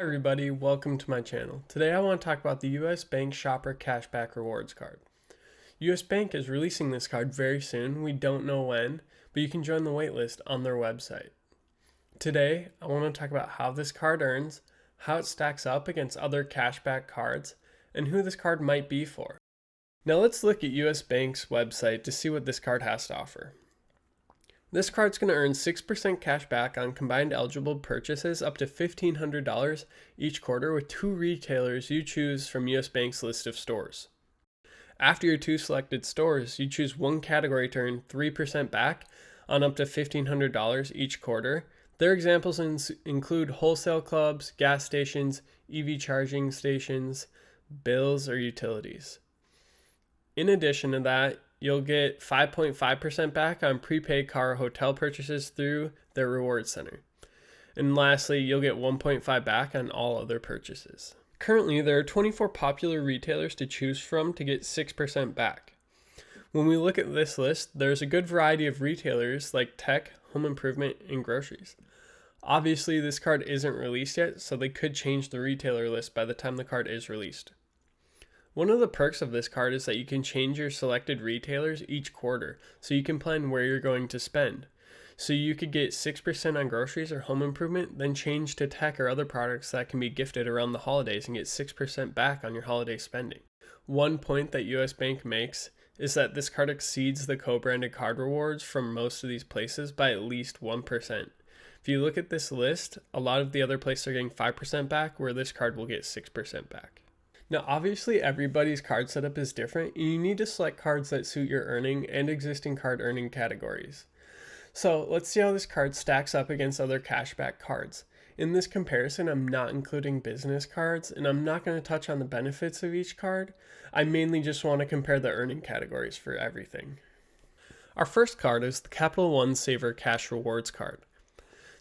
Hi everybody, welcome to my channel. Today I want to talk about the US Bank Shopper Cashback Rewards Card. US Bank is releasing this card very soon. We don't know when, but you can join the waitlist on their website. Today I want to talk about how this card earns, how it stacks up against other cashback cards, and who this card might be for. Now let's look at US Bank's website to see what this card has to offer. This card's going to earn 6% cash back on combined eligible purchases up to $1,500 each quarter with 2 retailers you choose from US Bank's list of stores. After your 2 selected stores, you choose one category to earn 3% back on up to $1,500 each quarter. Their examples include wholesale clubs, gas stations, EV charging stations, bills, or utilities. In addition to that, you'll get 5.5% back on prepaid car or hotel purchases through their rewards center. And lastly, you'll get 1.5% back on all other purchases. Currently, there are 24 popular retailers to choose from to get 6% back. When we look at this list, there's a good variety of retailers like tech, home improvement, and groceries. Obviously, this card isn't released yet, so they could change the retailer list by the time the card is released. One of the perks of this card is that you can change your selected retailers each quarter, so you can plan where you're going to spend. So you could get 6% on groceries or home improvement, then change to tech or other products that can be gifted around the holidays and get 6% back on your holiday spending. One point that US Bank makes is that this card exceeds the co-branded card rewards from most of these places by at least 1%. If you look at this list, a lot of the other places are getting 5% back, where this card will get 6% back. Now, obviously, everybody's card setup is different, and you need to select cards that suit your earning and existing card earning categories. So let's see how this card stacks up against other cashback cards. In this comparison, I'm not including business cards, and I'm not going to touch on the benefits of each card. I mainly just want to compare the earning categories for everything. Our first card is the Capital One Saver Cash Rewards card.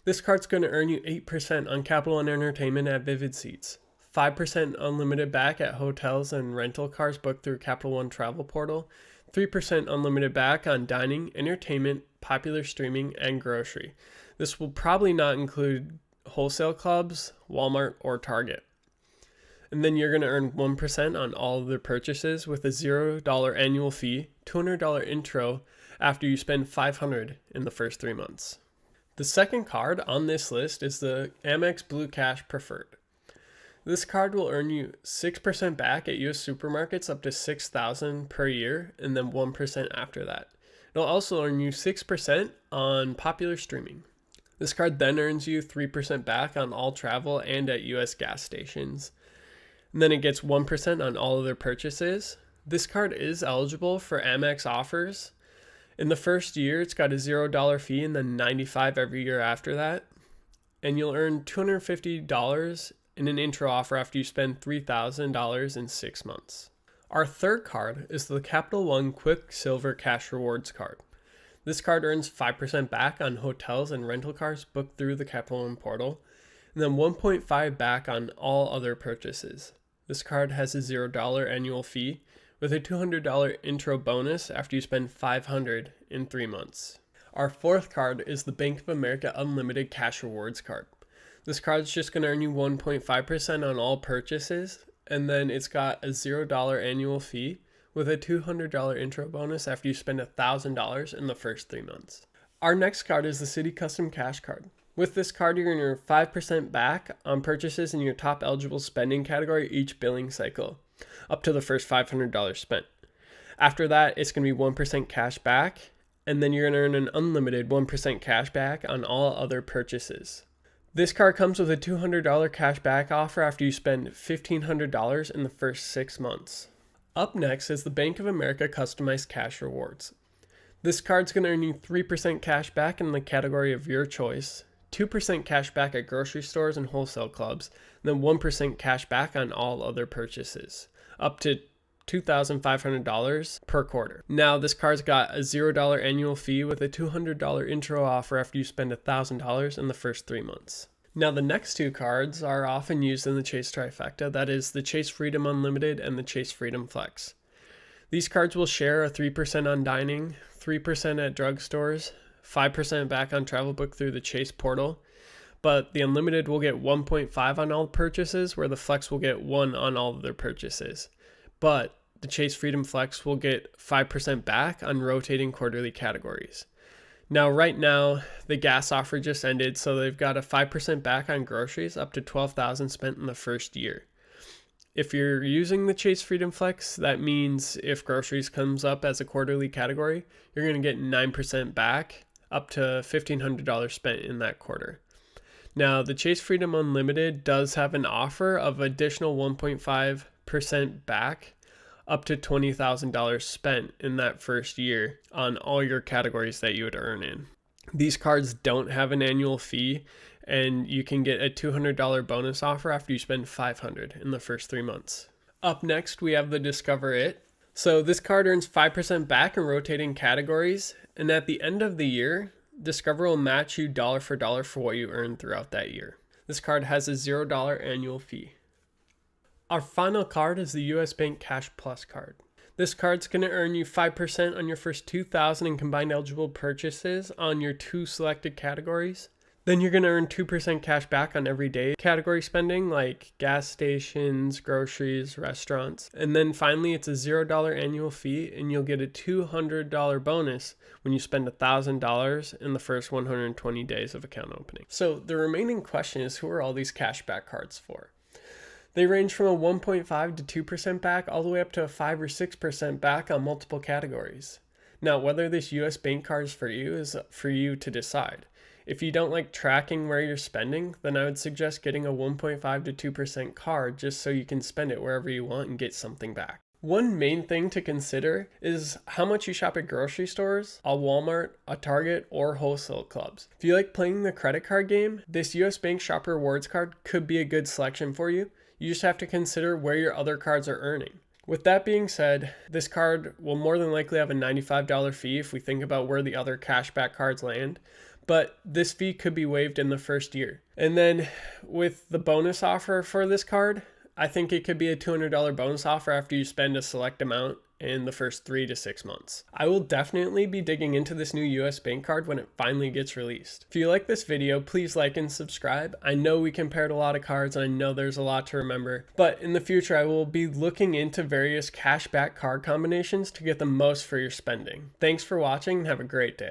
This card's going to earn you 8% on Capital One Entertainment at Vivid Seats, 5% unlimited back at hotels and rental cars booked through Capital One Travel Portal, 3% unlimited back on dining, entertainment, popular streaming, and grocery. This will probably not include wholesale clubs, Walmart, or Target. And then you're going to earn 1% on all of their purchases with a $0 annual fee, $200 intro after you spend $500 in the first 3 months. The second card on this list is the Amex Blue Cash Preferred. This card will earn you 6% back at US supermarkets up to $6,000 per year, and then 1% after that. It'll also earn you 6% on popular streaming. This card then earns you 3% back on all travel and at US gas stations. And then it gets 1% on all other purchases. This card is eligible for Amex offers. In the first year, it's got a $0 fee and then $95 every year after that. And you'll earn $250 in an intro offer after you spend $3,000 in 6 months. Our third card is the Capital One Quicksilver Cash Rewards card. This card earns 5% back on hotels and rental cars booked through the Capital One portal, and then 1.5% back on all other purchases. This card has a $0 annual fee with a $200 intro bonus after you spend $500 in 3 months. Our fourth card is the Bank of America Unlimited Cash Rewards card. This card's just going to earn you 1.5% on all purchases, and then it's got a $0 annual fee with a $200 intro bonus after you spend $1,000 in the first 3 months. Our next card is the Citi Custom Cash card. With this card, you're going to earn 5% back on purchases in your top eligible spending category each billing cycle, up to the first $500 spent. After that, it's going to be 1% cash back, and then you're going to earn an unlimited 1% cash back on all other purchases. This card comes with a $200 cash back offer after you spend $1,500 in the first 6 months. Up next is the Bank of America Customized Cash Rewards. This card's going to earn you 3% cash back in the category of your choice, 2% cash back at grocery stores and wholesale clubs, and then 1% cash back on all other purchases, up to $2,500 per quarter. Now, this card's got a $0 annual fee with a $200 intro offer after you spend $1,000 in the first 3 months. Now, the next 2 cards are often used in the Chase Trifecta, that is the Chase Freedom Unlimited and the Chase Freedom Flex. These cards will share a 3% on dining, 3% at drugstores, 5% back on travel booked through the Chase portal, but the unlimited will get 1.5 on all purchases, where the flex will get 1 on all of their purchases. But the Chase Freedom Flex will get 5% back on rotating quarterly categories. Now, right now, the gas offer just ended, so they've got a 5% back on groceries up to $12,000 spent in the first year. If you're using the Chase Freedom Flex, that means if groceries comes up as a quarterly category, you're going to get 9% back up to $1,500 spent in that quarter. Now, the Chase Freedom Unlimited does have an offer of additional 1.5% back up to $20,000 spent in that first year on all your categories that you would earn in. These cards don't have an annual fee, and you can get a $200 bonus offer after you spend $500 in the first 3 months. Up next, we have the Discover It. So this card earns 5% back in rotating categories, and at the end of the year, Discover will match you dollar for what you earn throughout that year. This card has a $0 annual fee. Our final card is the US Bank Cash Plus card. This card's going to earn you 5% on your first $2,000 in combined eligible purchases on your 2 selected categories. Then you're going to earn 2% cash back on everyday category spending like gas stations, groceries, restaurants. And then finally, it's a $0 annual fee, and you'll get a $200 bonus when you spend $1,000 in the first 120 days of account opening. So the remaining question is, who are all these cashback cards for? They range from a 1.5 to 2% back all the way up to a 5 or 6% back on multiple categories. Now, whether this US Bank card is for you is for you to decide. If you don't like tracking where you're spending, then I would suggest getting a 1.5 to 2% card just so you can spend it wherever you want and get something back. One main thing to consider is how much you shop at grocery stores, a Walmart, a Target, or wholesale clubs. If you like playing the credit card game, this US Bank Shopper Rewards card could be a good selection for you. You just have to consider where your other cards are earning. With that being said, this card will more than likely have a $95 fee if we think about where the other cashback cards land, but this fee could be waived in the first year. And then with the bonus offer for this card, I think it could be a $200 bonus offer after you spend a select amount in the first 3 to 6 months. I will definitely be digging into this new US Bank card when it finally gets released. If you like this video, please like and subscribe. I know we compared a lot of cards, and I know there's a lot to remember, but in the future I will be looking into various cashback card combinations to get the most for your spending. Thanks for watching and have a great day.